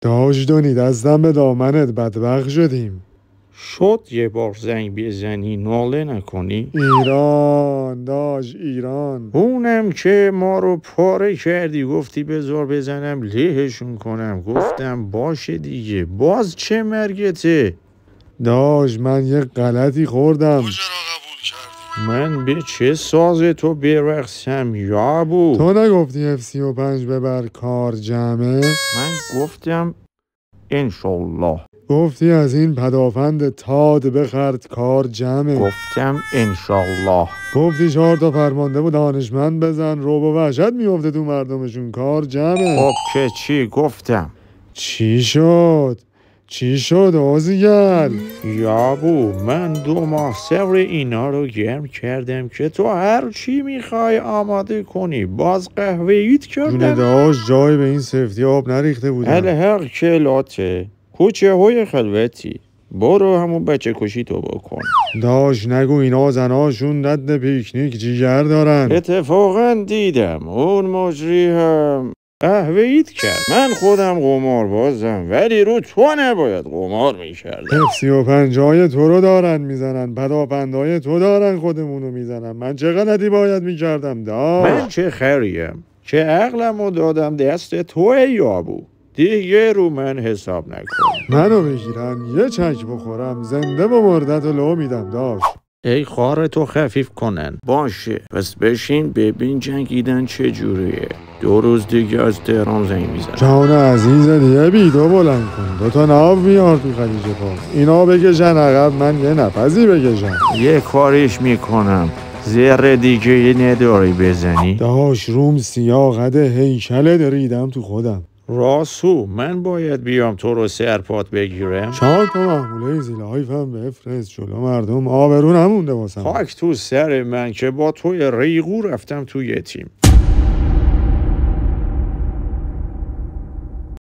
داشت دونی دستم به دامنت بدبخت شدیم. شد یه بار زنگ بزنی ناله نکنی؟ ایران داش ایران. اونم که ما رو پاره کردی گفتی بذار بزنم لهشون کنم. گفتم باشه دیگه. باز چه مرگته؟ داش من یه غلطی خوردم. کجا را قبول کردی؟ من به چه ساز تو برقصم یا ابو؟ تو نگفتی F35 ببر کار جمعه؟ من گفتم انشالله. گفتی از این پدافند تاد بخرد کار جمعه. گفتم انشالله. گفتی 4 تا فرمانده و دانشمند بزن رعب و وحشت میفته تو مردمشون کار جمعه. خب که چی گفتم؟ چی شد؟ چی شد آزیگل؟ یابو من 2 ماه صبر اینا رو گرم کردم که تو هر چی میخوای آماده کنی. باز قهوه‌ایت جون کردم. داشت جای به این سفتی آب نریخته بودم. الحق کلاته کوچه های خلوتی. برو همون بچه کشی تو بکن. داش نگو اینا زناشون رد پیکنیک جیگر دارن. اتفاقا دیدم اون مجری هم قهوه‌ایت کرد. من خودم قمار بازم ولی رو تو نباید قمار میکردم. F35 های تو رو دارن میزنن پدافندهای تو دارن خودمونو میزنن. من چه غلطی باید میکردم داش؟ من چه خریم که عقلمو دادم دست توی یابو. دیگه رو من حساب نکن. منو بگیرن یه چک بخورم زنده و مردت و لو میدم داش. ای خار تو خفیف کنن. باشه پس بشین ببین جنگیدن چه جوریه. 2 روز دیگه از تهران زنگ میزنم. جان عزیز دیگه بیدو بلند کن. 2 تا ناو میار تو خلیج فارس. اینا بکشن عقب من یه نفسی بکشم. یه کاریش میکنم. زر دیگه نداری بزنی؟ داش روم سیاه قد هیکلت ریدم تو خودم. راسو من باید بیام تو رو سرپات بگیرم؟ 4 تا محموله زیلایفم بفرست جلو مردم آبرو نمونده واسم. خاک تو سر من که با توی ریغو رفتم توی تیم.